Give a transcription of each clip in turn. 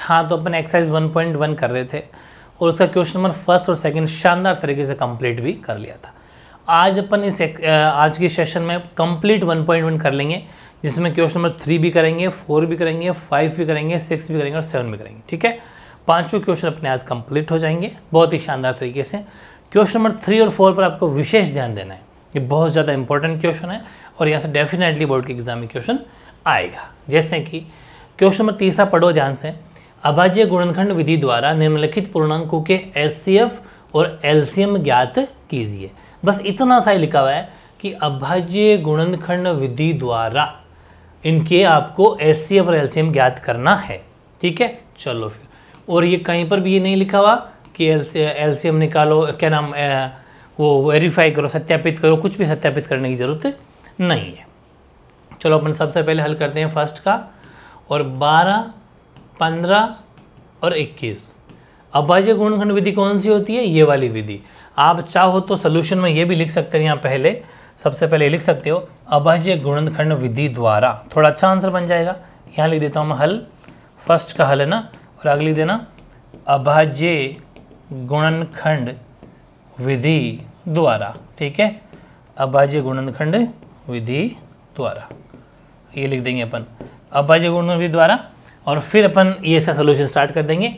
हाँ, तो अपन एक्सरसाइज 1.1 कर रहे थे और उसका क्वेश्चन नंबर फर्स्ट और सेकंड शानदार तरीके से कंप्लीट भी कर लिया था। आज अपन आज की सेशन में कंप्लीट 1.1 कर लेंगे, जिसमें क्वेश्चन नंबर 3 भी करेंगे, 4 भी करेंगे, 5 भी करेंगे, 6 भी करेंगे और 7 भी करेंगे। ठीक है, पांचों क्वेश्चन अपने आज कंप्लीट हो जाएंगे बहुत ही शानदार तरीके से। क्वेश्चन नंबर 3 और 4 पर आपको विशेष ध्यान देना है, ये बहुत ज़्यादा इंपॉर्टेंट क्वेश्चन है और यहाँ से डेफिनेटली बोर्ड के एग्जाम में क्वेश्चन आएगा। जैसे कि क्वेश्चन नंबर 3 पढ़ो ध्यान से। अभाज्य गुणनखंड विधि द्वारा निम्नलिखित पूर्णांकों के एचसीएफ और एलसीएम ज्ञात कीजिए। बस इतना सा ही लिखा हुआ है कि अभाज्य गुणनखंड विधि द्वारा इनके आपको एचसीएफ और एलसीएम ज्ञात करना है। ठीक है, चलो फिर। और ये कहीं पर भी ये नहीं लिखा हुआ कि एलसीएम निकालो, क्या नाम वो वेरीफाई करो, सत्यापित करो, कुछ भी सत्यापित करने की ज़रूरत नहीं है। चलो अपन सबसे पहले हल करते हैं फर्स्ट का। और 12, 15 और 21 अभाज्य गुणनखंड विधि कौन सी होती है? ये वाली विधि। आप चाहो तो सोल्यूशन में ये भी लिख सकते हैं, यहाँ पहले सबसे पहले लिख सकते हो अभाज्य गुणनखंड विधि द्वारा, थोड़ा अच्छा आंसर बन जाएगा। यहाँ लिख देता हूँ मैं हल, फर्स्ट का हल है ना, और आगे लिख देना अभाज्य गुणनखंड विधि द्वारा। ठीक है, अभाज्य गुणनखंड विधि द्वारा ये लिख देंगे अपन, अभाज्य गुणनखंड विधि द्वारा। और फिर अपन ये इसका सोल्यूशन स्टार्ट कर देंगे।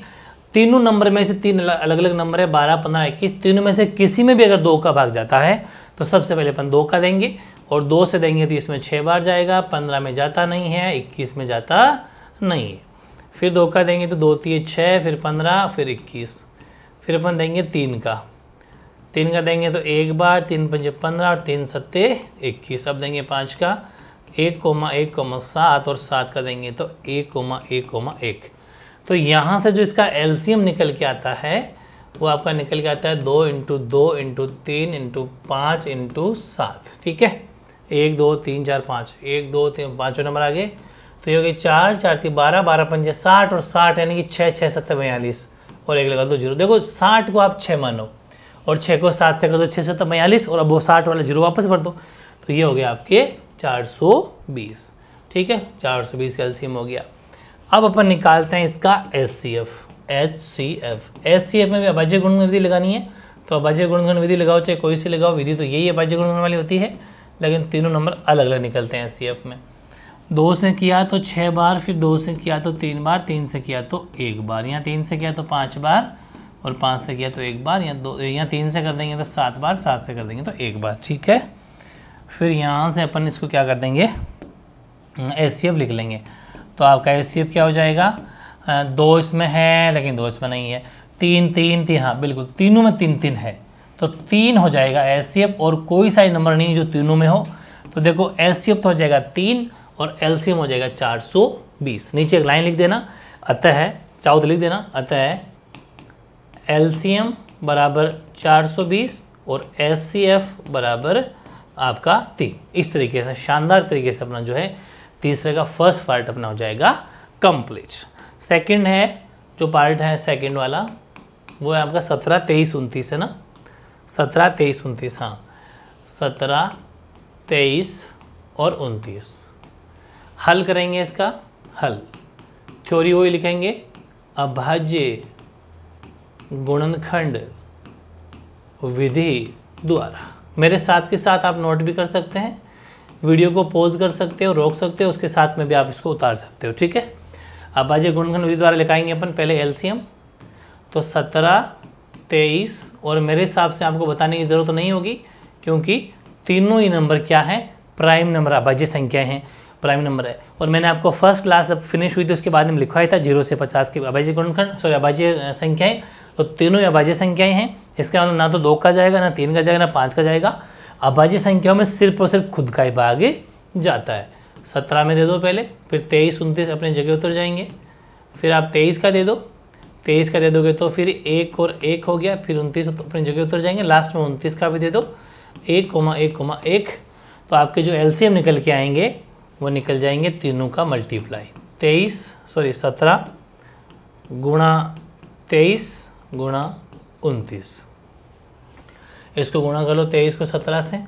तीनों नंबर में से, तीन अलग अलग नंबर है 12, 15, 21, तीनों में से किसी में भी अगर 2 का भाग जाता है तो सबसे पहले अपन 2 का देंगे, और 2 से देंगे तो इसमें 6 बार जाएगा, 15 में जाता नहीं है, 21 में जाता नहीं है। फिर 2 का देंगे तो 2 3 6, फिर 15, फिर 21। फिर अपन देंगे 3 का देंगे तो 1 बार, 3 5 15 और 3 7 21। अब देंगे 5 का 1,1,7 और 7 का देंगे तो 1,1,1। तो यहाँ से जो इसका एलसीएम निकल के आता है वो आपका निकल के आता है 2 × 2 × 3 × 5 × 7। ठीक है, 1 2 3 4 5, 1 2 3 5 नंबर आगे तो ये हो गई 4 4 3 12, 12 5 60 और 60 यानी कि 6 6 7 42 और 1 लगा दो 0। देखो 60 को आप 6 मानो और 6 को 7 से कर दो 6 7 42 और अब वो 60 वाला 0 वापस भर दो, तो ये हो गया आपके 420। ठीक है, 420 एलसीएम हो गया। अब अपन निकालते हैं इसका एचसीएफ में भी अभाज्य गुणनखंड विधि लगानी है, तो अभाज्य गुणनखंड विधि लगाओ चाहे कोई सी लगाओ विधि, तो यही अभाज्य गुणनखंड वाली होती है, लेकिन तीनों नंबर अलग अलग निकलते हैं एचसीएफ में। 2 से किया तो 6 बार, फिर 2 से किया तो 3 बार, 3 से किया तो 1 बार, यहाँ 3 से किया तो 5 बार और 5 से किया तो 1 बार, यहाँ 3 से कर देंगे तो 7 बार, 7 से कर देंगे तो 1 बार। ठीक है, फिर यहाँ से अपन इसको क्या कर देंगे, एचसीएफ लिख लेंगे। तो आपका एचसीएफ क्या हो जाएगा, 2 इसमें है लेकिन 2 इसमें नहीं है, 3 3 3, हाँ बिल्कुल तीनों में 3 3 है, तो 3 हो जाएगा एचसीएफ और कोई सा नंबर नहीं जो तीनों में हो। तो देखो एचसीएफ तो हो जाएगा 3 और एलसीएम हो जाएगा 420। नीचे एक लाइन लिख देना, अतः चाहो तो लिख देना, अतः एलसीएम बराबर 420 और एचसीएफ बराबर आपका 3। इस तरीके से शानदार तरीके से अपना जो है तीसरे का फर्स्ट पार्ट अपना हो जाएगा कंप्लीट। सेकंड है जो पार्ट है सेकंड वाला, वो है आपका 17 23 29 है ना, 17 23 29, हाँ 17 23 और 29 हल करेंगे। इसका हल थ्योरी वही लिखेंगे, अभाज्य गुणनखंड विधि द्वारा। मेरे साथ के साथ आप नोट भी कर सकते हैं, वीडियो को पॉज कर सकते हो, रोक सकते हो, उसके साथ में भी आप इसको उतार सकते हो। ठीक है, अभाज्य गुणनखंड विधि द्वारा लिखाएंगे अपन पहले एलसीएम, तो 17 23 और मेरे हिसाब से आपको बताने की ज़रूरत नहीं होगी क्योंकि तीनों ही नंबर क्या है, प्राइम नंबर, अभाज्य संख्याएं हैं, प्राइम नंबर है। और मैंने आपको फर्स्ट क्लास जब फिनिश हुई थी उसके बाद में लिखवाया था 0 से 50 की अभाज्य गुणनखंड, सॉरी अभाज्य संख्याएं, तो तीनों ही अभाज्य संख्याएं हैं। इसका मतलब ना तो 2 का जाएगा, ना 3 का जाएगा, ना 5 का जाएगा। अभाज्य संख्याओं में सिर्फ और सिर्फ खुद का ही भाग जाता है। 17 में दे दो पहले, फिर 23 29 अपनी जगह उतर जाएंगे, फिर आप 23 का दे दो, 23 का दे दोगे तो फिर 1 और 1 हो गया, फिर 29 अपनी जगह उतर जाएंगे, लास्ट में 29 का भी दे दो, 1,1,1। तो आपके जो एलसीएम निकल के आएंगे वो निकल जाएंगे तीनों का मल्टीप्लाई, 17 गुणा 23 गुणा 29। इसको गुणा कर लो 23 को 17 से,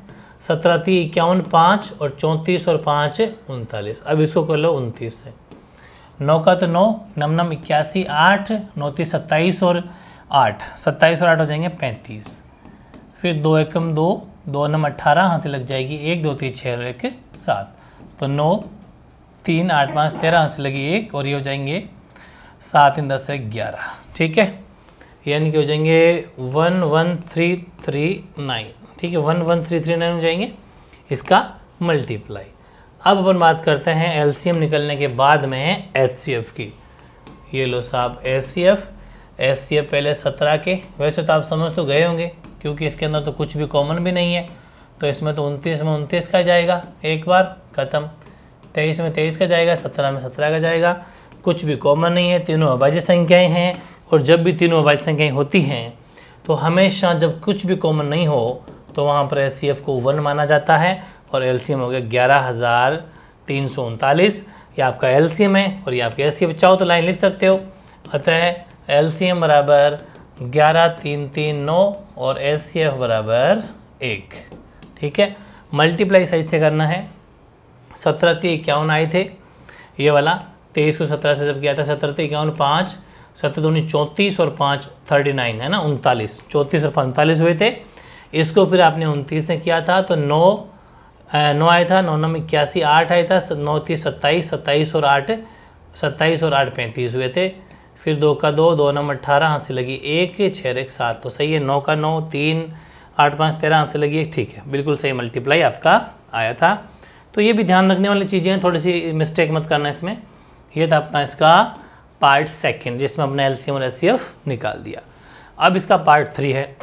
17 3 51 5 और 34 और 5 39। अब इसको कर लो 29 से, 9 का तो 9, नम नम 81, 8 9 3 27 और 8, 27 और 8 हो जाएंगे 35। फिर 2 एकम 2, 2 नम 18, यहाँ से लग जाएगी 1 2 3 6 और 1 7, तो 9 3 8 5 13, यहाँ से लगी 1 और ये हो जाएंगे 7 3 10 11। ठीक है, यानी कि हो जाएंगे 11339। ठीक है, 11339 हो जाएंगे इसका मल्टीप्लाई। अब अपन बात करते हैं एलसीएम निकलने के बाद में एचसीएफ की। ये लो साहब एचसीएफ पहले 17 के, वैसे तो आप समझ तो गए होंगे क्योंकि इसके अंदर तो कुछ भी कॉमन भी नहीं है, तो इसमें तो 29 में 29 का जाएगा एक बार ख़त्म, 23 में 23 का जाएगा, 17 में 17 का जाएगा, कुछ भी कॉमन नहीं है, तीनों अभाज्य संख्याएँ हैं। और जब भी तीनों अभाज्य संख्याएँ होती हैं तो हमेशा जब कुछ भी कॉमन नहीं हो तो वहाँ पर एचसीएफ को 1 माना जाता है और एलसीएम हो गया 11339। ये आपका एलसीएम है और ये आपके एचसीएफ। चाहो तो लाइन लिख सकते हो, अतः एलसीएम बराबर 11339 और एचसीएफ बराबर 1। ठीक है, मल्टीप्लाई सही से करना है। 17 3 51 आए थे, ये वाला 23 को 17 से जब किया था 17 3 51 5, 17 दूनी 34 और 5 39 है ना 39, 34 और 45 हुए थे। इसको फिर आपने 29 से किया था तो 9 आया था, 9 9 81, 8 आया था, 9 3 27, 27 और 8 35 हुए थे। फिर 2 का 2, 2 9 18, यहाँ से लगी 1 6 1 7, तो सही है। 9 का 9, 3 8 5 13, यहाँ से लगी 1, ठीक है, बिल्कुल सही मल्टीप्लाई आपका आया था। तो ये भी ध्यान रखने वाली चीज़ें हैं, थोड़ी सी मिस्टेक मत करना इसमें। ये था अपना इसका पार्ट सेकंड जिसमें अपने एलसीएम और एचसीएफ निकाल दिया। अब इसका पार्ट 3 है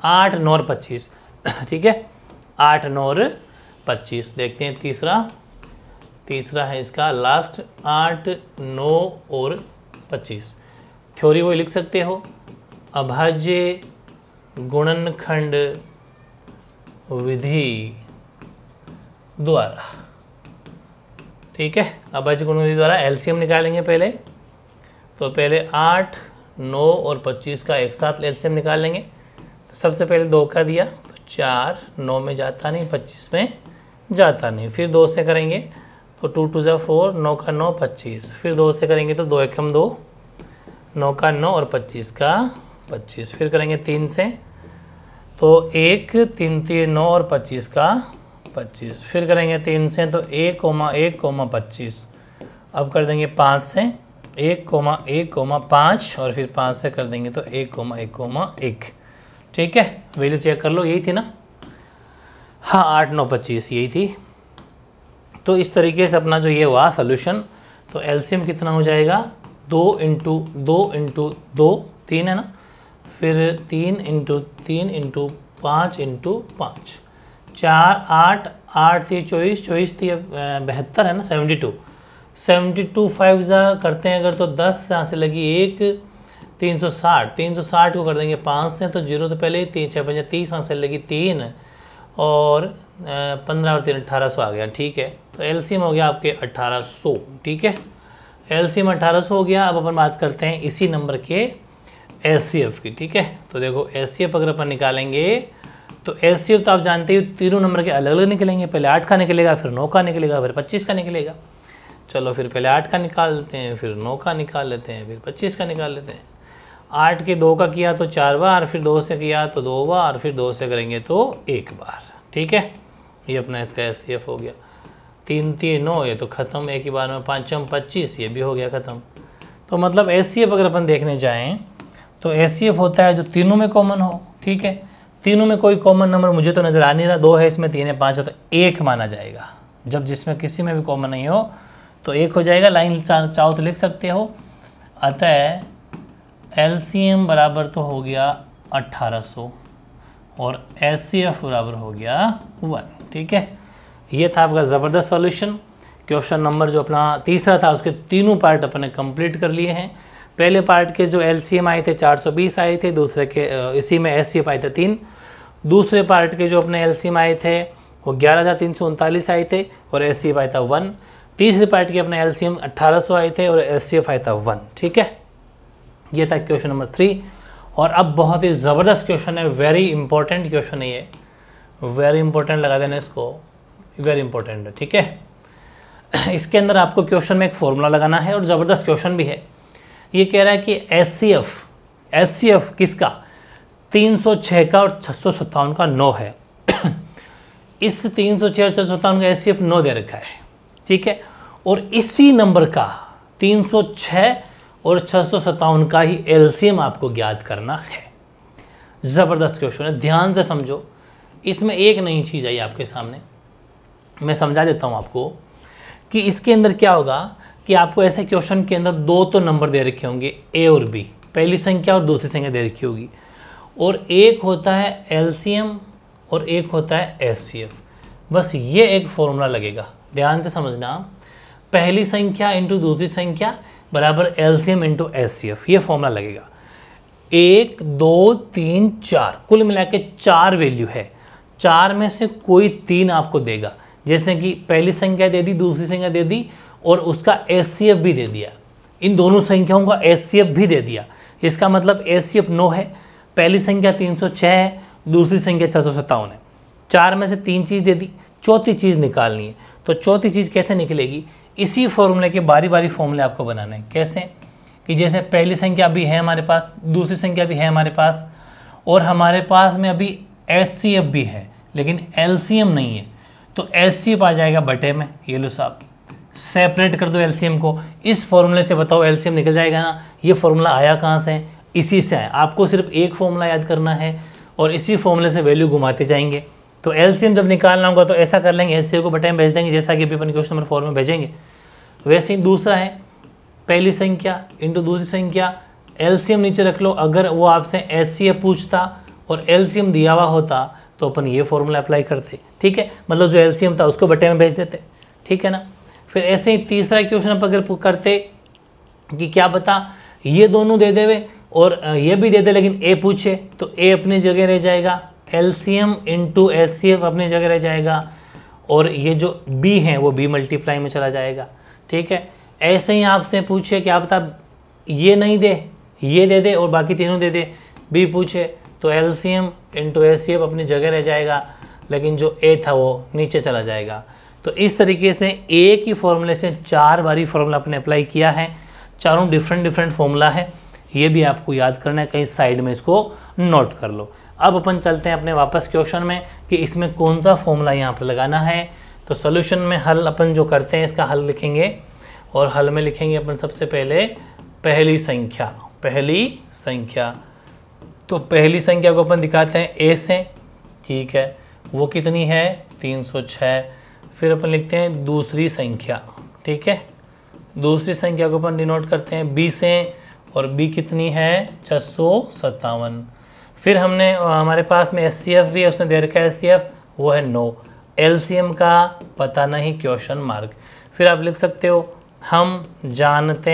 8 9 और 25। ठीक है, 8 9 और 25 देखते हैं। तीसरा है इसका लास्ट 8 9 और 25। थ्योरी वो लिख सकते हो, अभाज्य गुणनखंड विधि द्वारा। ठीक है, अभाज्य गुणनखंड विधि द्वारा एलसीएम निकालेंगे पहले। तो पहले 8 9 और 25 का एक साथ एलसीएम निकाल लेंगे। तो सबसे पहले 2 का दिया तो 4, 9 में जाता नहीं, 25 में जाता नहीं। फिर 2 से करेंगे तो 2 2 4, 9 का 9 25। फिर 2 से करेंगे तो 2 एकम 2, 9 का 9 और 25 का 25। फिर करेंगे 3 से तो 1 3 3 9 और 25 का 25। फिर करेंगे 3 से तो 1 1 25। अब कर देंगे 5 से 1 1 5 और फिर 5 से कर देंगे तो 1 1 1। ठीक है, वैल्यू चेक कर लो, यही थी ना। हाँ 8 9 25 यही थी। तो इस तरीके से अपना जो ये हुआ सोल्यूशन। तो एलसीएम कितना हो जाएगा 2 इंटू 2 3 है ना, फिर 3 इंटू 3 इंटू 5 इंटू 5, 4 8 8 3 24 24 3 72 है ना 72 5 करते हैं अगर तो 10 यहाँ से लगी 1 360 को कर देंगे 5 से तो 0 तो पहले ही 3 6 5 30, यहाँ से लगी 3 और 15 और 3 1800 आ गया। ठीक है, तो एलसीएम हो गया आपके 1800। ठीक है, एलसीएम 1800 हो गया। अब अपन बात करते हैं इसी नंबर के एचसीएफ की। ठीक है, तो देखो एचसीएफ अगर अपन निकालेंगे तो एचसीएफ तो आप जानते ही तीनों नंबर के अलग अलग निकलेंगे। पहले 8 का निकलेगा, फिर 9 का निकलेगा, फिर 25 का निकलेगा। चलो फिर पहले 8 का निकाल लेते हैं, फिर 9 का निकाल लेते हैं, फिर 25 का निकाल लेते हैं। 8 के 2 का किया तो 4 बार, फिर 2 से किया तो 2 बार, फिर 2 से करेंगे तो 1 बार। ठीक है, ये अपना इसका एचसीएफ हो गया। 3 3 9 ये तो ख़त्म, एक ही बार में 5 25 ये भी हो गया ख़त्म। तो मतलब एचसीएफ अगर अपन देखने जाएँ तो एचसीएफ होता है जो तीनों में कॉमन हो। ठीक है, तीनों में कोई कॉमन नंबर मुझे तो नज़र आ नहीं रहा, 2 है इसमें, 3 है 5 है, तो 1 माना जाएगा। जब जिसमें किसी में भी कॉमन नहीं हो तो 1 हो जाएगा। लाइन चाहो तो लिख सकते हो। अतः एलसीएम बराबर तो हो गया 1800 और एचसीएफ बराबर हो गया 1। ठीक है, ये था आपका ज़बरदस्त सॉल्यूशन। क्वेश्चन नंबर जो अपना तीसरा था उसके तीनों पार्ट अपने कंप्लीट कर लिए हैं। पहले पार्ट के जो एलसीएम आए थे 420 आए थे, दूसरे के इसी में एचसीएफ आए थे 3। दूसरे पार्ट के जो अपने एलसीएम आए थे वो 11339 आए थे और एचसीएफ आया था 1। तीसरे पार्ट के अपने एलसीएम 1800 आए थे और एचसीएफ आया था 1। ठीक है, ये था क्वेश्चन नंबर 3। और अब बहुत ही ज़बरदस्त क्वेश्चन है, वेरी इंपॉर्टेंट क्वेश्चन है ये, वेरी इंपॉर्टेंट लगा देना इसको, वेरी इंपॉर्टेंट है। ठीक है, इसके अंदर आपको क्वेश्चन में एक फॉर्मूला लगाना है और ज़बरदस्त क्वेश्चन भी है। ये कह रहा है कि एचसीएफ किसका 306 का और 657 का 9 है। इस 306 और 657 का एचसीएफ 9 दे रखा है, ठीक है, और इसी नंबर का 306 और 657 का ही एलसीएम आपको ज्ञात करना है। ज़बरदस्त क्वेश्चन है, ध्यान से समझो। इसमें एक नई चीज़ आई आपके सामने, मैं समझा देता हूँ आपको कि इसके अंदर क्या होगा कि आपको ऐसे क्वेश्चन के अंदर दो तो नंबर दे रखे होंगे, ए और बी, पहली संख्या और दूसरी संख्या दे रखी होगी, और एक होता है एलसीएम और एक होता है एचसीएफ। बस ये एक फॉर्मूला लगेगा, ध्यान से समझना। पहली संख्या इंटू दूसरी संख्या बराबर एलसीएम इंटू एचसीएफ, ये फॉर्मूला लगेगा। 1 2 3 4 कुल मिला के 4 वैल्यू है, 4 में से कोई 3 आपको देगा। जैसे कि पहली संख्या दे दी, दूसरी संख्या दे दी और उसका एचसीएफ भी दे दिया, इन दोनों संख्याओं का एचसीएफ भी दे दिया। इसका मतलब एचसीएफ 9 है, पहली संख्या 306 है, दूसरी संख्या 657 है। 4 में से 3 चीज़ दे दी, चौथी चीज़ निकालनी है। तो चौथी चीज़ कैसे निकलेगी, इसी फॉर्मूले के बारी बारी फॉर्मूले आपको बनाने हैं। कैसे कि जैसे पहली संख्या भी है हमारे पास, दूसरी संख्या भी है हमारे पास, और हमारे पास में अभी एचसीएफ भी है लेकिन एलसीएम नहीं है, तो एचसीएफ आ जाएगा बटे में। ये लो साहब, सेपरेट कर दो एलसीएम को। इस फॉर्मूले से बताओ एलसीएम निकल जाएगा ना। ये फॉर्मूला आया कहाँ से, इसी से आया। आपको सिर्फ एक फॉर्मूला याद करना है और इसी फॉर्मूले से वैल्यू घुमाते जाएंगे। तो एलसीएम जब निकालना होगा तो ऐसा कर लेंगे, एचसीएफ को बटे में भेज देंगे, जैसा कि अभी अपन क्वेश्चन नंबर 4 में भेजेंगे। वैसे ही दूसरा है पहली संख्या इंटू दूसरी संख्या, एलसीएम नीचे रख लो। अगर वो आपसे एचसीएफ पूछता और एलसीएम दिया हुआ होता तो अपन ये फॉर्मूला अप्लाई करते, ठीक है, मतलब जो एलसीएम था उसको बटे में भेज देते, ठीक है ना। फिर ऐसे ही तीसरा क्वेश्चन अपन अगर करते कि क्या बता ये दोनों दे देवे और ये भी दे दे लेकिन ए पूछे, तो ए अपनी जगह रह जाएगा, एलसीएम इंटू एचसीएफ अपनी जगह रह जाएगा, और ये जो बी है वो बी मल्टीप्लाई में चला जाएगा, ठीक है। ऐसे ही आपसे पूछे क्या बता ये नहीं दे, ये दे दे और बाकी तीनों दे दे, बी पूछे तो एलसीएम इंटू एचसीएफ अपनी जगह रह जाएगा, लेकिन जो ए था वो नीचे चला जाएगा। तो इस तरीके से एक ही फॉर्मूले से 4 बारी फॉर्मूला अपने अप्लाई किया है। चारों डिफरेंट फॉर्मूला है, ये भी आपको याद करना है, कहीं साइड में इसको नोट कर लो। अब अपन चलते हैं अपने वापस क्वेश्चन में कि इसमें कौन सा फॉर्मूला यहाँ पर लगाना है। तो सोल्यूशन में हल अपन जो करते हैं इसका हल लिखेंगे, और हल में लिखेंगे अपन सबसे पहले पहली संख्या। तो पहली संख्या को अपन दिखाते हैं ए से, ठीक है, वो कितनी है 306। फिर अपन लिखते हैं दूसरी संख्या, ठीक है, दूसरी संख्या को अपन डिनोट करते हैं बी से, और बी कितनी है 657। फिर हमने हमारे पास में एचसीएफ भी है, उसने दे रखा है एचसीएफ, वो है 9, एलसीएम का पता नहीं क्वेश्चन मार्क। फिर आप लिख सकते हो हम जानते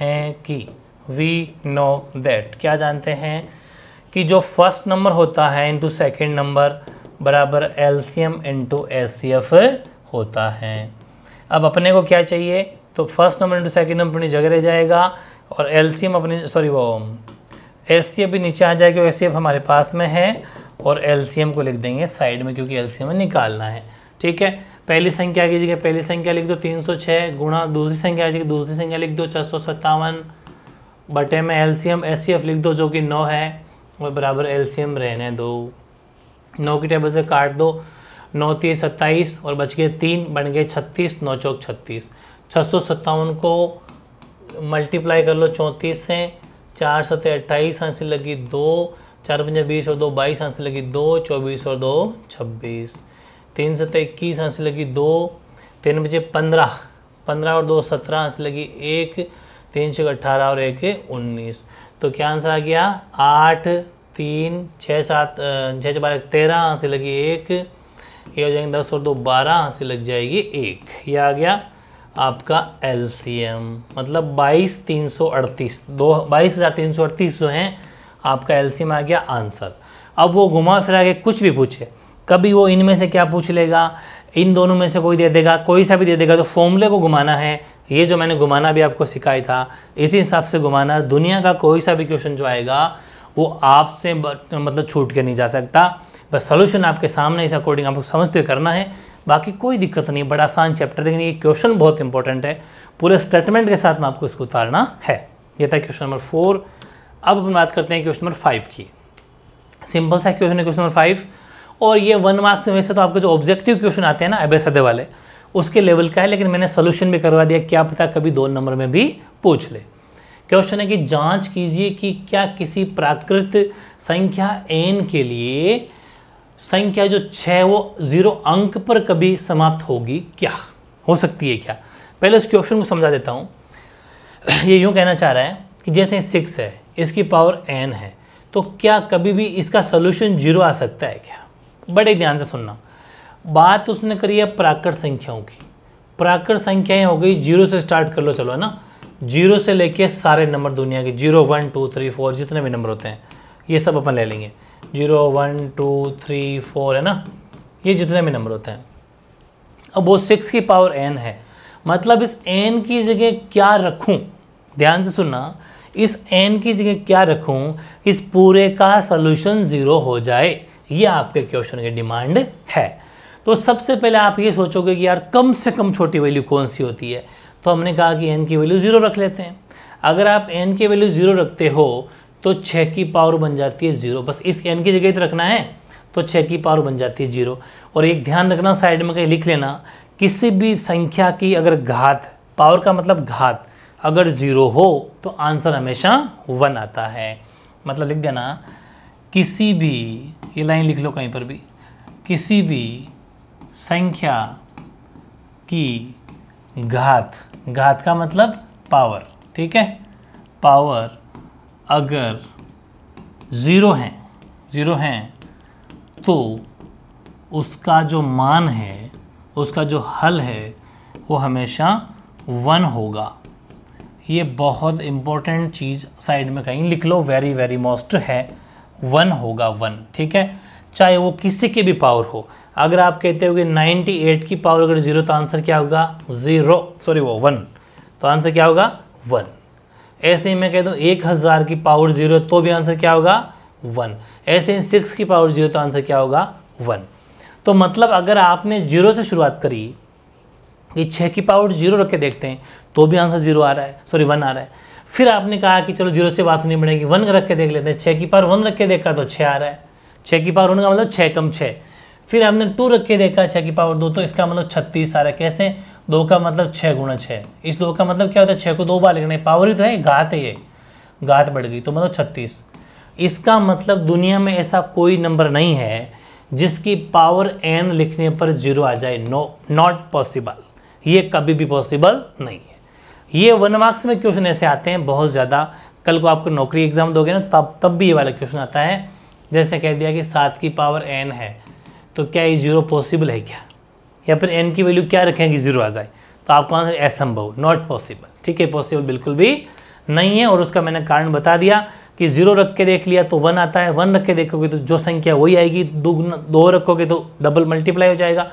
हैं कि वी नो दैट, क्या जानते हैं कि जो फर्स्ट नंबर होता है इंटू सेकेंड नंबर बराबर एलसीएम इंटू एचसीएफ होता है। अब अपने को क्या चाहिए, तो first number into second number अपनी जगह रह जाएगा, और एलसीएम अपनी एचसीएफ भी नीचे आ जाएगा। एचसीएफ हमारे पास में है और एलसीएम को लिख देंगे साइड में क्योंकि एलसीएम में निकालना है, ठीक है। पहली संख्या की जगह पहली संख्या लिख दो 306 गुणा दूसरी संख्या की जगह दूसरी संख्या लिख दो 657 बटे में एलसीएम एचसीएफ लिख दो जो कि 9 है, और बराबर एलसीएम रहने दो। 9 की टेबल से काट दो, 9 3 27 और बच गए 3, बन गए 36, 9 चौक 36। 657 को मल्टीप्लाई कर लो 34 से, 4 7 28 हासिल लगी 2, 4 5 20 और 2 22 हासिल लगी 2, 24 और 2 26, 3 7 21 हासिल लगी 2, 3 बचे 15, 15 और 2 17 हासिल लगी 1, 3 6 18 और 1 19। तो क्या आंसर आ गया 8 3 6 7 6 12 13 हासिल लगी 1, ये हो जाएंगे 10 और 2 12 हासिल लग जाएगी 1। ये आ गया आपका एलसीएम, मतलब 22,338 जो हैं आपका एलसीएम आ गया आंसर। अब वो घुमा फिरा के कुछ भी पूछे, कभी वो इनमें से क्या पूछ लेगा, इन दोनों में से कोई दे देगा, कोई सा भी दे देगा, तो फॉर्मूले को घुमाना है। ये जो मैंने घुमाना भी आपको सिखाया था इसी हिसाब से घुमाना। दुनिया का कोई सा भी क्वेश्चन जो आएगा वो आपसे मतलब छूट के नहीं जा सकता। बस सॉल्यूशन आपके सामने, इस अकॉर्डिंग आपको समझते हुए करना है। बाकी कोई दिक्कत नहीं, बड़ा आसान चैप्टर, लेकिन ये क्वेश्चन बहुत इंपॉर्टेंट है, पूरे स्टेटमेंट के साथ में आपको इसको उतारना है। ये था क्वेश्चन नंबर 4। अब अपन बात करते हैं क्वेश्चन नंबर 5 की। सिंपल सा क्वेश्चन है क्वेश्चन नंबर 5, और ये 1 मार्क्स में वैसे तो आपके जो ऑब्जेक्टिव क्वेश्चन आते हैं ना अबे वाले, उसके लेवल का है, लेकिन मैंने सोल्यूशन भी करवा दिया, क्या पता कभी 2 नंबर में भी पूछ ले। क्वेश्चन है कि जांच कीजिए कि क्या किसी प्राकृत संख्या n के लिए संख्या जो 6 वो 0 अंक पर कभी समाप्त होगी, क्या हो सकती है क्या। पहले उस क्वेश्चन को समझा देता हूँ। ये यूँ कहना चाह रहा है कि जैसे 6 है, इसकी पावर n है, तो क्या कभी भी इसका सोल्यूशन 0 आ सकता है क्या। बड़े ध्यान से सुनना, बात उसने करी है प्राकृत संख्याओं की। प्राकृत संख्याएं हो गई 0 से स्टार्ट कर लो, चलो है ना, 0 से लेके सारे नंबर दुनिया के 0 1 2 3 4 जितने भी नंबर होते हैं ये सब अपन ले लेंगे। 0 1 2 3 4 है ना, ये जितने भी नंबर होते हैं। अब वो 6 की पावर n है, मतलब इस n की जगह क्या रखूं, ध्यान से सुनना, इस n की जगह क्या रखूं, इस पूरे का सोल्यूशन 0 हो जाए, ये आपके क्वेश्चन की डिमांड है। तो सबसे पहले आप ये सोचोगे कि यार कम से कम छोटी वैल्यू कौन सी होती है, तो हमने कहा कि n की वैल्यू 0 रख लेते हैं। अगर आप n की वैल्यू 0 रखते हो तो 6 की पावर बन जाती है 0, बस इस n की जगह तो रखना है, तो 6 की पावर बन जाती है 0। और एक ध्यान रखना, साइड में कहीं लिख लेना, किसी भी संख्या की अगर घात, पावर का मतलब घात, अगर 0 हो तो आंसर हमेशा 1 आता है। मतलब लिख देना, किसी भी, ये लाइन लिख लो कहीं पर भी, किसी भी संख्या की घात, घात का मतलब पावर, ठीक है, पावर अगर 0 है तो उसका जो मान है, उसका जो हल है वो हमेशा 1 होगा। ये बहुत इम्पोर्टेंट चीज़ साइड में कहीं लिख लो, वेरी वेरी मोस्ट है, 1 होगा 1, ठीक है, चाहे वो किसी की भी पावर हो। अगर आप कहते हो कि 98 की पावर अगर 0 तो आंसर क्या होगा 1, तो आंसर क्या होगा 1। ऐसे ही मैं कह दूँ 1000 की पावर 0 तो भी आंसर क्या होगा 1। ऐसे ही 6 की पावर 0 तो आंसर क्या होगा 1। तो मतलब अगर आपने 0 से शुरुआत करी कि 6 की पावर 0 रख के देखते हैं तो भी आंसर 1 आ रहा है। फिर आपने कहा कि चलो 0 से बात नहीं बढ़ेगी, 1 रख के देख लेते हैं, 6 की पावर 1 रख के देखा तो 6 आ रहा है, 6 की पावर 1 का मतलब 6 कम 6। फिर हमने 2 रख के देखा 6 की पावर 2, तो इसका मतलब 36 आ रहा है। कैसे, 2 का मतलब 6 गुणा 6, इस 2 का मतलब क्या होता है 6 को 2 बार लिखना है, पावर ही तो है, घात है, ये घात बढ़ गई तो मतलब 36। इसका मतलब दुनिया में ऐसा कोई नंबर नहीं है जिसकी पावर n लिखने पर 0 आ जाए, नो, नॉट पॉसिबल, ये कभी भी पॉसिबल नहीं है। ये 1 मार्क्स में क्वेश्चन ऐसे आते हैं बहुत ज़्यादा, कल को आपको नौकरी एग्जाम दोगे ना तब भी ये वाला क्वेश्चन आता है। जैसे कह दिया कि 7 की पावर n है, तो क्या ये 0 पॉसिबल है क्या, या फिर n की वैल्यू क्या रखेंगे 0 आ जाए, तो आपका आंसर असंभव, नॉट पॉसिबल, ठीक है, पॉसिबल बिल्कुल भी नहीं है। और उसका मैंने कारण बता दिया कि 0 रख के देख लिया तो 1 आता है, 1 रख के देखोगे तो जो संख्या वही आएगी, 2 रखोगे तो डबल मल्टीप्लाई हो जाएगा।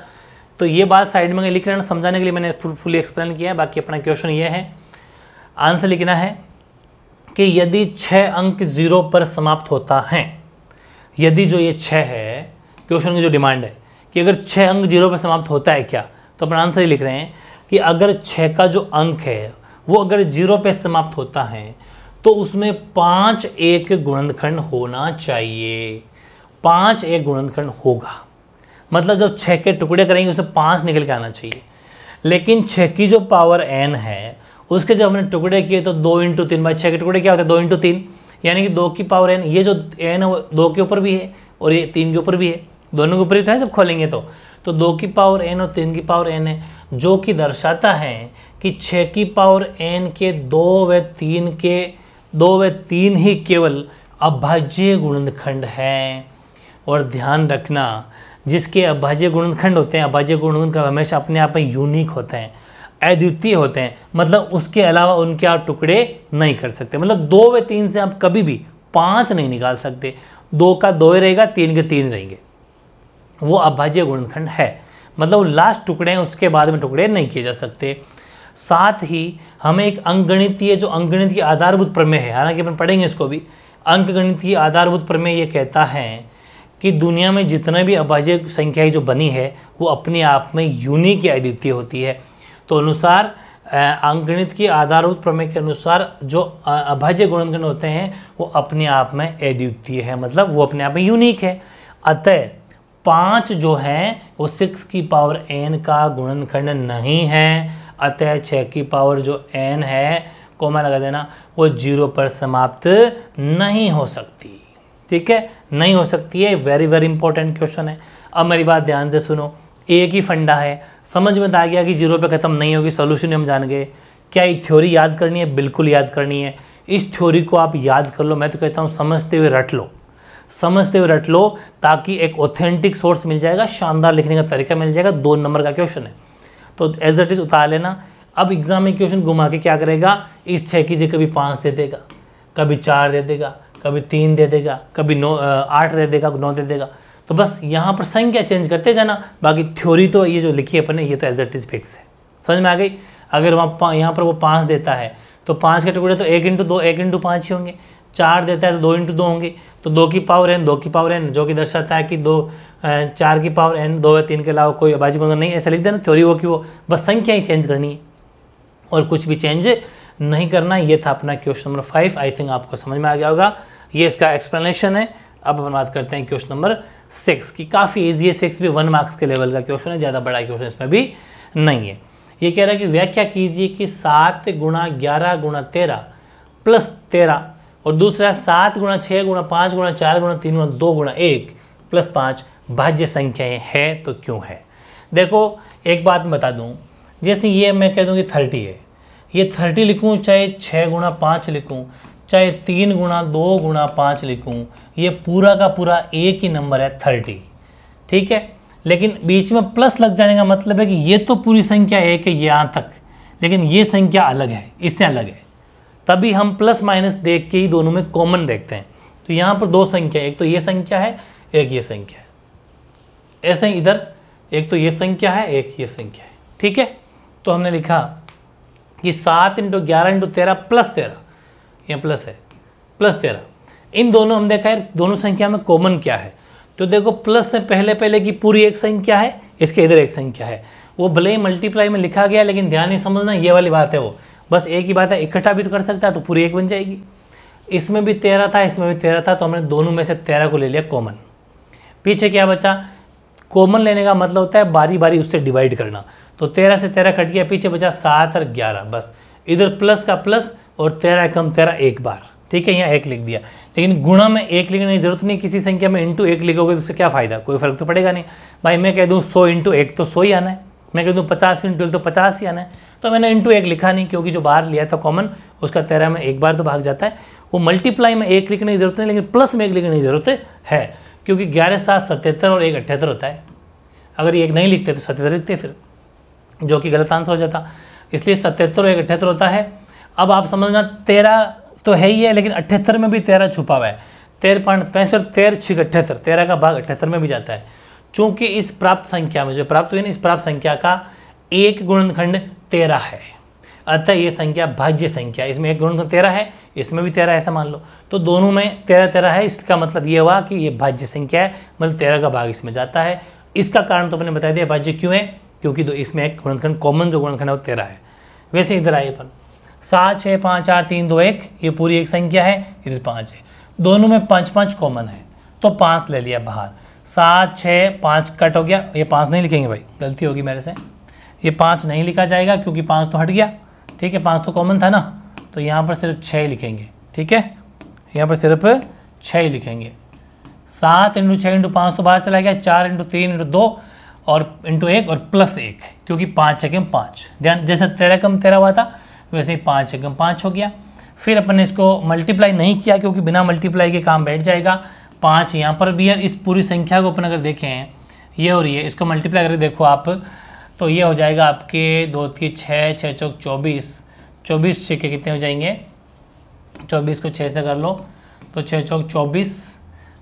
तो ये बात साइड में लिख लेना, समझाने के लिए मैंने फुली एक्सप्लेन किया है। बाकी अपना क्वेश्चन ये है, आंसर लिखना है कि यदि 6 अंक 0 पर समाप्त होता है, यदि जो ये 6 है, क्वेश्चन की जो डिमांड है कि अगर 6 अंक 0 पर समाप्त होता है क्या, तो अपना आंसर ही लिख रहे हैं कि अगर 6 का जो अंक है वो अगर 0 पे समाप्त होता है तो उसमें 5 एक गुणनखंड होना चाहिए, 5 एक गुणनखंड होगा। मतलब जब 6 के टुकड़े करेंगे उसमें 5 निकल के आना चाहिए। लेकिन 6 की जो पावर n है उसके जब हमने टुकड़े किए तो 2 × 3 भाई 6 के टुकड़े क्या होते हैं 2 × 3, यानी कि 2 की पावर n, ये जो n है वो 2 के ऊपर भी है और ये 3 के ऊपर भी है, दोनों के ऊपर ही तो है, सब खोलेंगे तो 2 की पावर n और 3 की पावर n है, जो कि दर्शाता है कि 6 की पावर n के 2 व 3 ही केवल अभाज्य गुणनखंड है। और ध्यान रखना, जिसके अभाज्य गुणनखंड होते हैं, अभाज्य गुणनखंड हमेशा अपने आप में यूनिक होते हैं, अद्वितीय होते हैं, मतलब उसके अलावा उनके आप टुकड़े नहीं कर सकते। मतलब 2 व 3 से आप कभी भी 5 नहीं निकाल सकते, 2 का 2 ही रहेगा, 3 के 3 रहेंगे, वो अभाज्य गुणनखंड है। मतलब लास्ट टुकड़े हैं, उसके बाद में टुकड़े नहीं किए जा सकते। साथ ही हमें एक अंकगणितीय, जो अंकगणित आधारभूत प्रमेय है, हालांकि अपन पढ़ेंगे इसको भी, अंकगणितीय आधारभूत प्रमेय ये कहता है कि दुनिया में जितने भी अभाज्य संख्याएं जो बनी है वो अपने आप में यूनिक या अद्वितीय होती है। तो अनुसार अंकगणित की आधारभूत प्रमेय के अनुसार जो अभाज्य गुणनखंड होते हैं वो अपने आप में अद्वितीय है, मतलब वो अपने आप में यूनिक है। अतः 5 जो है वो 6 की पावर n का गुणनखंड नहीं है। अतः 6 की पावर जो n है, कोमा लगा देना, वो 0 पर समाप्त नहीं हो सकती। ठीक है, नहीं हो सकती है। वेरी वेरी इंपॉर्टेंट क्वेश्चन है। अब मेरी बात ध्यान से सुनो, एक ही फंडा है, समझ में आ गया कि 0 पे ख़त्म नहीं होगी, सॉल्यूशन हम जान गए। क्या एक थ्योरी याद करनी है? बिल्कुल याद करनी है। इस थ्योरी को आप याद कर लो, मैं तो कहता हूँ समझते हुए रट लो, समझते हुए रट लो, ताकि एक ऑथेंटिक सोर्स मिल जाएगा, शानदार लिखने का तरीका मिल जाएगा। 2 नंबर का क्वेश्चन है तो एज इट इज उतार लेना। अब एग्जाम में क्वेश्चन घुमा के क्या करेगा, इस 6 की जगह कभी 5 दे देगा, कभी 4 दे देगा, कभी 3 दे देगा, कभी 8 दे देगा, 9 दे देगा। तो बस यहाँ पर संख्या चेंज करते जाना, बाकी थ्योरी तो ये जो लिखी है अपन ने ये तो एज इट इज फिक्स है। समझ में आ गई? अगर वहाँ यहाँ पर वो 5 देता है तो 5 के टुकड़े तो 1 × 2 1 × 5 ही होंगे। 4 देता है तो 2 × 2 होंगे, तो 2 की पावर n 2 की पावर n, जो कि दर्शाता है कि 4 की पावर n 2 या 3 के अलावा कोई अभाज्य गुणनखंड नहीं। ऐसा लिख देना, थ्योरी वो कि वो बस संख्या ही चेंज करनी है और कुछ भी चेंज नहीं करना। ये था अपना क्वेश्चन नंबर 5। आई थिंक आपको समझ में आ गया होगा, ये इसका एक्सप्लेनेशन है। अब हम बात करते हैं क्वेश्चन नंबर 6 की। काफ़ी ईजी है, 6 भी 1 मार्क्स के लेवल का क्वेश्चन है, ज़्यादा बड़ा क्वेश्चन इसमें भी नहीं है। ये कह रहा है कि व्याख्या कीजिए कि 7 × 11 × 13 + 13 और दूसरा 7 × 6 × 5 × 4 × 3 × 2 × 1 + 5 भाज्य संख्याएं है तो क्यों है। देखो एक बात बता दूं, जैसे ये मैं कह दूं कि 30 है, ये 30 लिखूं, चाहे 6 × 5 लिखूं, चाहे 3 × 2 × 5 लिखूं, ये पूरा का पूरा एक ही नंबर है 30। ठीक है, लेकिन बीच में प्लस लग जाने का मतलब है कि ये तो पूरी संख्या एक है यहाँ तक, लेकिन ये संख्या अलग है, इससे अलग है। तभी हम प्लस माइनस देख के ही दोनों में कॉमन देखते हैं। तो यहाँ पर 2 संख्या, एक तो ये संख्या है, एक ये संख्या है। ऐसे ही इधर एक तो ये संख्या है, एक ये संख्या है। ठीक है, तो हमने लिखा कि 7 × 11 × 13 + 13, ये प्लस है, +13। इन दोनों हम देखा है दोनों संख्या में कॉमन क्या है। तो देखो प्लस से पहले की पूरी एक संख्या है, इसके इधर एक संख्या है। वो भले ही मल्टीप्लाई में लिखा गया, लेकिन ध्यान नहीं समझना, ये वाली बात है। वो बस एक ही बात है, इकट्ठा भी तो कर सकता है तो पूरी एक बन जाएगी। इसमें भी 13 था, इसमें भी 13 था, तो हमने दोनों में से 13 को ले लिया कॉमन। पीछे क्या बचा? कॉमन लेने का मतलब होता है बारी बारी उससे डिवाइड करना। तो 13 से 13 कट गया, पीछे बचा 7 और 11। बस इधर प्लस का प्लस और 13 कम 13 एक बार। ठीक है, यहाँ 1 लिख दिया, लेकिन गुणा में 1 लिखने की जरूरत नहीं। किसी संख्या में × 1 लिखोगे तो उससे क्या फ़ायदा, कोई फर्क तो पड़ेगा नहीं। भाई मैं कह दूँ 100 × 1 तो 100 ही आना है, मैं कह दूँ 50 × 1 तो 50 ही आना है। तो मैंने × 1 लिखा नहीं, क्योंकि जो बाहर लिया था कॉमन उसका 13 में एक बार तो भाग जाता है। वो मल्टीप्लाई में 1 लिखने की जरूरत नहीं, लेकिन प्लस में 1 लिखने की जरूरत है, क्योंकि 11 7 77 और 1 78 होता है। अगर ये 1 नहीं लिखते तो 77 लिखते फिर, जो कि गलत आंसर हो जाता। इसलिए 77 और 1 78 होता है। अब आप समझना 13 तो है ही है, लेकिन 78 में भी 13 छुपा हुआ है। 13.65 13 6 78, 13 का भाग 78 में भी जाता है। चूँकि इस प्राप्त संख्या में जो प्राप्त हुई ना, इस प्राप्त संख्या का एक गुणनखंड 13 है, अतः ये संख्या भाज्य संख्या। इसमें एक गुणनखंड 13 है, इसमें भी 13 ऐसा मान लो, तो दोनों में 13 13 है। इसका मतलब ये हुआ कि ये भाज्य संख्या है, मतलब 13 का भाग इसमें जाता है। इसका कारण तो मैंने बता दिया भाज्य क्यों है, क्योंकि इसमें एक गुणनखंड कॉमन जो गुणनखंड है वो 13 है। वैसे इधर आइए अपन 7 6 5 4 3 2 1, ये पूरी एक संख्या है, इधर 5 है, दोनों में 5 5 कॉमन है, तो 5 ले लिया बाहर। 7 6 5 कट हो गया, ये 5 नहीं लिखेंगे भाई, गलती होगी मेरे से, ये 5 नहीं लिखा जाएगा क्योंकि 5 तो हट गया। ठीक है, 5 तो कॉमन था ना, तो यहाँ पर सिर्फ 6 लिखेंगे। ठीक है, यहाँ पर सिर्फ 6 ही लिखेंगे। 7 × 6 × 5 तो बाहर चला गया, 4 × 3 × 2 और × 1 और +1, क्योंकि 5 6 5। ध्यान, जैसे 13 कम 13 हुआ था वैसे ही 5 6 5 हो गया। फिर अपन ने इसको मल्टीप्लाई नहीं किया, क्योंकि बिना मल्टीप्लाई के काम बैठ जाएगा। 5 यहाँ पर भी है। इस पूरी संख्या को अपन अगर देखें, ये और ये, इसको मल्टीप्लाई करके देखो आप, तो ये हो जाएगा आपके 2 3 6 6 चौक 24, 24 6 के कितने हो जाएंगे, 24 को 6 से कर लो तो 6 चौक 24,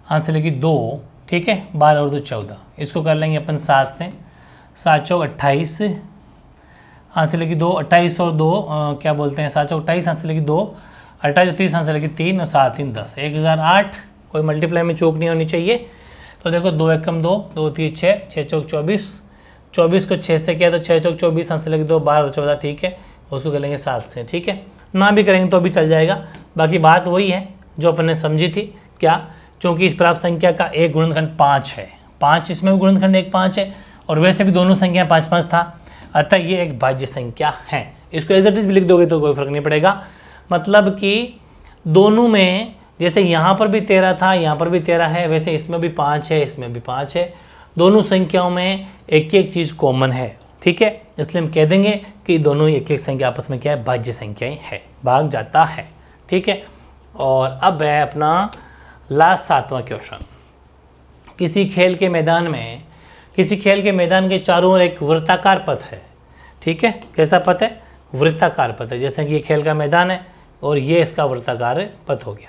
हाथ से लगी 2, ठीक है, 12 और 2 14। इसको कर लेंगे अपन 7 से, 7 चौक 28, हाथ से लगी 2, 28 और 2 क्या बोलते हैं, 7 चौक 28, हाथ से लगी 2, 28 और 30, हाथ से लगी 3 और 7 3 10, 1008। कोई मल्टीप्लाई में चौक नहीं होनी चाहिए। तो देखो 2 एकम 2, 2 3 6, 6 चौक 24, 24 को 6 से किया तो 6 चौक 24, यहाँ से लगे 2 12 14, ठीक है। उसको कर लेंगे 7 से, ठीक है। ना भी करेंगे तो भी चल जाएगा। बाकी बात वही है जो अपन ने समझी थी, क्या, क्योंकि इस प्राप्त संख्या का एक गुणनखंड 5 है, 5 इसमें भी गुणनखंड 1 5 है, और वैसे भी दोनों संख्या 5 5 था, अतः ये एक भाज्य संख्या है। इसको एज इट इज भी लिख दोगे तो कोई फर्क नहीं पड़ेगा। मतलब कि दोनों में जैसे यहाँ पर भी 13 था, यहाँ पर भी 13 है, वैसे इसमें भी 5 है, इसमें भी 5 है। दोनों संख्याओं में एक एक चीज़ कॉमन है, ठीक है। इसलिए हम कह देंगे कि दोनों एक एक संख्या आपस में क्या है, भाज्य संख्याएं है, भाग जाता है, ठीक है। और अब है अपना लास्ट 7वां क्वेश्चन। किसी खेल के मैदान के चारों ओर एक वृत्ताकार पथ है, ठीक है। कैसा पथ है, वृत्ताकार पथ है। जैसे कि ये खेल का मैदान है और ये इसका वृत्ताकार पथ हो गया,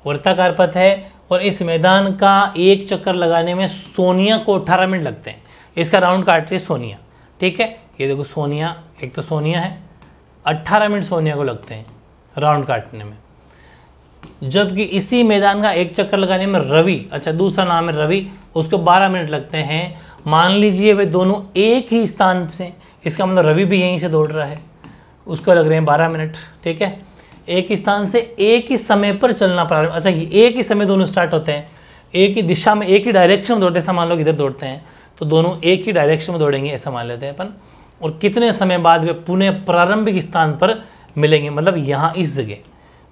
वृत्ताकार पथ है। और इस मैदान का एक चक्कर लगाने में सोनिया को 18 मिनट लगते हैं। इसका राउंड काट रही है सोनिया, ठीक है। ये देखो सोनिया, एक तो सोनिया है, 18 मिनट सोनिया को लगते हैं राउंड काटने में। जबकि इसी मैदान का एक चक्कर लगाने में रवि, अच्छा दूसरा नाम है रवि, उसको 12 मिनट लगते हैं। मान लीजिए वे दोनों एक ही स्थान से, इसका मतलब रवि भी यहीं से दौड़ रहा है, उसको लग रहे हैं 12 मिनट, ठीक है। एक ही स्थान से एक ही समय पर चलना प्रारंभ, अच्छा ये एक ही समय दोनों स्टार्ट होते हैं, एक ही दिशा में एक ही डायरेक्शन में दौड़ते हैं। ऐसा मान लो इधर दौड़ते हैं तो दोनों एक ही डायरेक्शन में दौड़ेंगे, ऐसा मान लेते हैं अपन। और कितने समय बाद वे पुनः प्रारंभिक स्थान पर मिलेंगे, मतलब यहाँ इस जगह,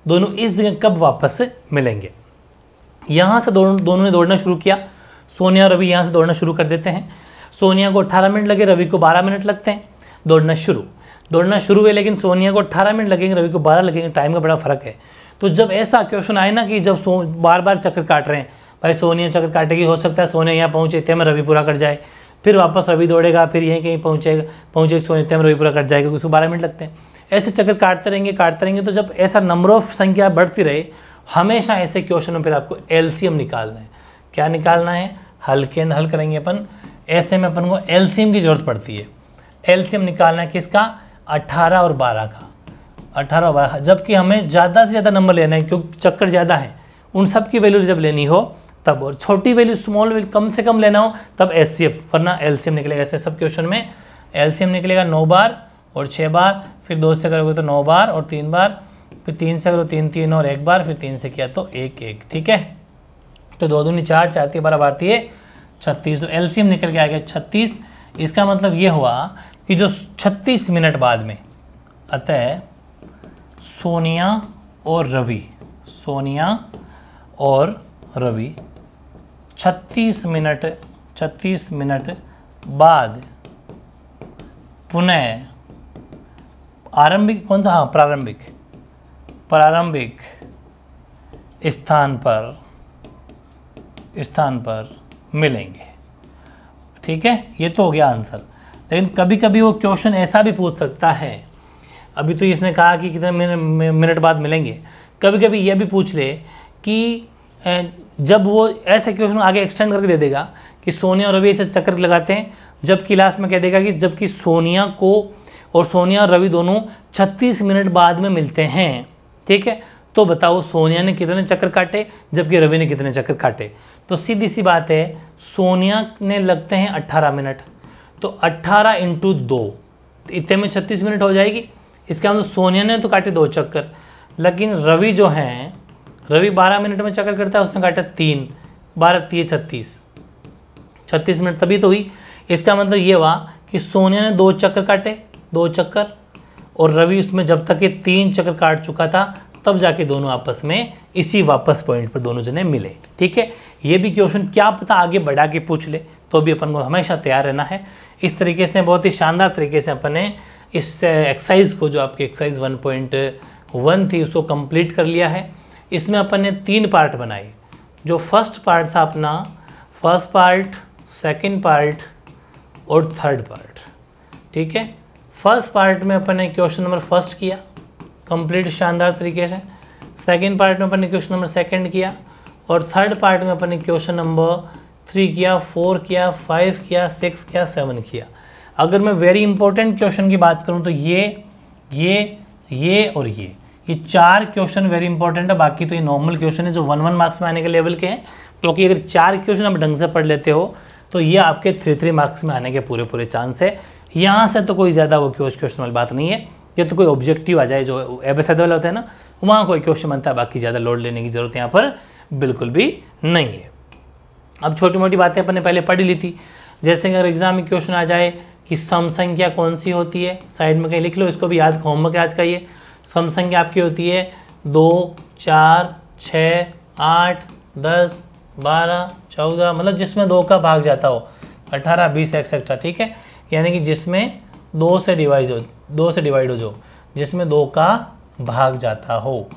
दोनों इस जगह कब वापस मिलेंगे। यहाँ से दोनों ने दौड़ना शुरू किया, सोनिया और रवि यहाँ से दौड़ना शुरू कर देते हैं। सोनिया को 18 मिनट लगे, रवि को 12 मिनट लगते हैं। दौड़ना शुरू हुए, लेकिन सोनिया को 18 मिनट लगेंगे, रवि को 12 लगेंगे, टाइम का बड़ा फर्क है। तो जब ऐसा क्वेश्चन आए ना कि जब बार बार चक्कर काट रहे हैं, भाई सोनिया चक्कर काटेगी, हो सकता है सोनिया यहाँ पहुँचे इतने में रवि पूरा कर जाए, फिर वापस रवि दौड़ेगा, फिर यहीं कहीं पहुँचेगा सोनिया इतने में रवि पूरा कर जाएगा, उसको 12 मिनट लगते हैं। ऐसे चक्कर काटते रहेंगे। तो जब ऐसा नंबर ऑफ संख्या बढ़ती रहे, हमेशा ऐसे क्वेश्चन में फिर आपको एलसीएम निकालना है। क्या निकालना है, हल करेंगे अपन। ऐसे में अपन को एलसीएम की जरूरत पड़ती है। एलसीएम निकालना है किसका, 18 और 12 का, 18 और 12। जबकि हमें ज़्यादा से ज़्यादा नंबर लेना है, क्योंकि चक्कर ज़्यादा है, उन सब की वैल्यू जब लेनी हो तब, और छोटी वैल्यू स्मॉल वैल्यू कम से कम लेना हो तब एचसीएफ, वरना एलसीएम निकलेगा। ऐसे सब क्वेश्चन में एलसीएम निकलेगा 9 बार और 6 बार, फिर 2 से करोगे तो 9 बार और 3 बार, फिर 3 से करो 3 3 और 1 बार, फिर 3 से किया तो 1 1, ठीक है। तो 2 दूनी 4, 4 3 12 भारतीय 36, तो एलसीएम निकल के आ गया 36। इसका मतलब ये हुआ कि जो 36 मिनट बाद में, अतः सोनिया और रवि 36 मिनट बाद पुनः आरंभिक, कौन सा, हाँ प्रारंभिक स्थान पर मिलेंगे, ठीक है। ये तो हो गया आंसर। लेकिन कभी कभी वो क्वेश्चन ऐसा भी पूछ सकता है, अभी तो इसने कहा कि कितने मिनट बाद मिलेंगे, कभी कभी ये भी पूछ ले कि जब वो ऐसे क्वेश्चन आगे एक्सटेंड करके दे देगा कि सोनिया और रवि ऐसे चक्कर लगाते हैं, जबकि लास्ट में कह देगा कि जबकि सोनिया और रवि दोनों 36 मिनट बाद में मिलते हैं, ठीक है। तो बताओ सोनिया ने कितने चक्कर काटे, जबकि रवि ने कितने चक्कर काटे। तो सीधी सी बात है, सोनिया ने लगते हैं 18 मिनट, तो 18 × 2, इतने में 36 मिनट हो जाएगी। इसका मतलब सोनिया ने तो काटे 2 चक्कर, लेकिन रवि जो हैं, रवि 12 मिनट में चक्कर करता है, उसने काटा 3, 12 3 36 मिनट, तभी तो हुई। इसका मतलब ये हुआ कि सोनिया ने 2 चक्कर काटे, 2 चक्कर, और रवि उसमें जब तक ये 3 चक्कर काट चुका था, तब जाके दोनों आपस में इसी वापस पॉइंट पर दोनों जने मिले, ठीक है। ये भी क्वेश्चन क्या पता आगे बढ़ा के पूछ ले, तो भी अपन को हमेशा तैयार रहना है। इस तरीके से बहुत ही शानदार तरीके से अपन ने इस एक्सरसाइज को, जो आपकी एक्सरसाइज 1.1 थी, उसको कंप्लीट कर लिया है। इसमें अपन ने 3 पार्ट बनाए। जो फर्स्ट पार्ट था अपना, फर्स्ट पार्ट, सेकंड पार्ट और थर्ड पार्ट, ठीक है। फर्स्ट पार्ट में अपन ने क्वेश्चन नंबर फर्स्ट किया कंप्लीट शानदार तरीके से, सेकंड पार्ट में अपन ने क्वेश्चन नंबर सेकंड किया, और थर्ड पार्ट में अपन ने क्वेश्चन नंबर 3 किया, 4 किया, 5 किया, 6 किया, 7 किया। अगर मैं वेरी इंपॉर्टेंट क्वेश्चन की बात करूं तो ये और ये 4 क्वेश्चन वेरी इंपॉर्टेंट है। बाकी तो ये नॉर्मल क्वेश्चन है जो 1 मार्क्स में आने के लेवल के हैं। क्योंकि अगर 4 क्वेश्चन आप ढंग से पढ़ लेते हो तो ये आपके 3 मार्क्स में आने के पूरे चांस है। यहाँ से तो कोई ज़्यादा वो क्वेश्चन वाली बात नहीं है, ये तो कोई ऑब्जेक्टिव आ जाए जो एबीसीडी वाला होता है ना, वहाँ कोई क्वेश्चन बनता है, बाकी ज़्यादा लोड लेने की ज़रूरत यहाँ पर बिल्कुल भी नहीं है। अब छोटी मोटी बातें अपन ने पहले पढ़ ली थी, जैसे अगर एग्जाम में क्वेश्चन आ जाए कि सम संख्या कौन सी होती है, साइड में कहीं लिख लो, इसको भी याद, होमवर्क आज का ये सम संख्या आपकी होती है 2, 4, 6, 8, 10, 12, 14, मतलब जिसमें 2 का भाग जाता हो, 18, 20 एक्सेट्रा, ठीक है, यानी कि जिसमें 2 से डिवाइड हो जो, जिसमें 2 का भाग जाता हो,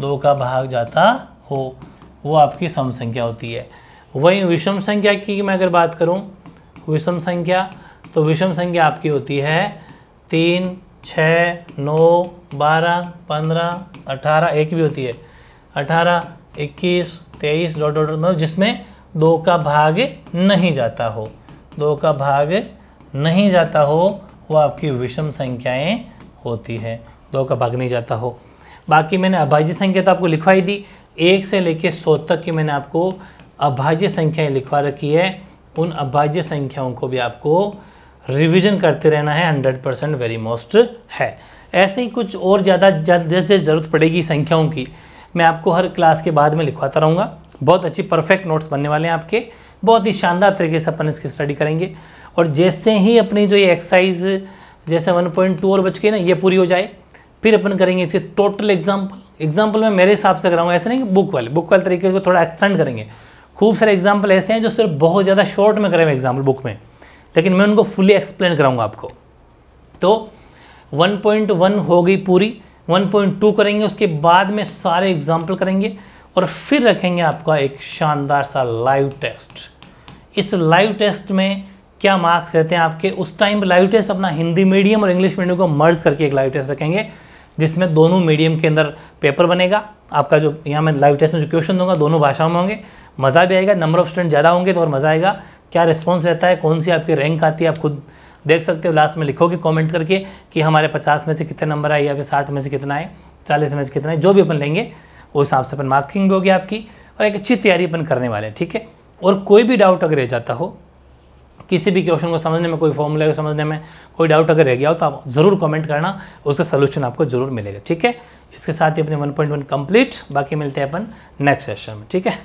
2 का भाग जाता हो, वो आपकी सम संख्या होती है। वहीं विषम संख्या की मैं अगर बात करूं, विषम संख्या, तो विषम संख्या आपकी होती है 3, 6, 9, 12, 15, 18, एक भी होती है 18, 21, 23 डॉट मतलब जिसमें 2 का भाग नहीं जाता हो, 2 का भाग नहीं जाता हो, वो आपकी विषम संख्याएं होती है, 2 का भाग नहीं जाता हो। बाकी मैंने अभाज्य संख्या तो आपको लिखवाई दी, 1 से लेकर 100 तक की मैंने आपको अभाज्य संख्याएं लिखवा रखी है। उन अभाज्य संख्याओं को भी आपको रिवीजन करते रहना है, 100% वेरी मोस्ट है। ऐसे ही कुछ और ज़्यादा जैसे ज़रूरत पड़ेगी संख्याओं की, मैं आपको हर क्लास के बाद में लिखवाता रहूँगा। बहुत अच्छी परफेक्ट नोट्स बनने वाले हैं आपके, बहुत ही शानदार तरीके से अपन इसकी स्टडी करेंगे। और जैसे ही अपनी जो ये एक्सरसाइज जैसे 1.2 और बच के ना ये पूरी हो जाए, फिर अपन करेंगे इसके टोटल एग्जाम्पल में मेरे हिसाब से कराऊंगा, ऐसे नहीं कि बुक वाले तरीके को थोड़ा एक्सटेंड करेंगे। खूब सारे एग्जाम्पल ऐसे हैं जो सिर्फ बहुत ज़्यादा शॉर्ट में करेंगे एग्जाम्पल बुक में, लेकिन मैं उनको फुली एक्सप्लेन कराऊंगा आपको। तो 1.1 हो गई पूरी, 1.2 करेंगे, उसके बाद में सारे एग्जाम्पल करेंगे और फिर रखेंगे आपका एक शानदार सा लाइव टेस्ट। इस लाइव टेस्ट में क्या मार्क्स रहते हैं आपके, उस टाइम लाइव टेस्ट अपना हिंदी मीडियम और इंग्लिश मीडियम को मर्ज करके एक लाइव टेस्ट रखेंगे, जिसमें दोनों मीडियम के अंदर पेपर बनेगा आपका। जो यहाँ मैं लाइव टेस्ट में जो क्वेश्चन दूंगा दोनों भाषाओं में होंगे, मज़ा भी आएगा, नंबर ऑफ स्टूडेंट ज़्यादा होंगे तो और मज़ा आएगा। क्या रिस्पॉन्स रहता है, कौन सी आपकी रैंक आती है, आप खुद देख सकते हो, लास्ट में लिखोगे कमेंट करके कि हमारे 50 में से कितने नंबर आए या फिर 60 में से कितना आए, 40 में से कितना है, जो भी अपन लेंगे उस हिसाब से अपन मार्किंग भी होगी आपकी, और एक अच्छी तैयारी अपन करने वाले हैं, ठीक है। और कोई भी डाउट अगर रह जाता हो, किसी भी क्वेश्चन को समझने में, कोई फॉर्मूले को समझने में कोई डाउट अगर रह गया हो तो आप ज़रूर कमेंट करना, उसका सलूशन आपको ज़रूर मिलेगा, ठीक है। इसके साथ ही अपने 1.1 कंप्लीट, बाकी मिलते हैं अपन नेक्स्ट सेशन में, ठीक है।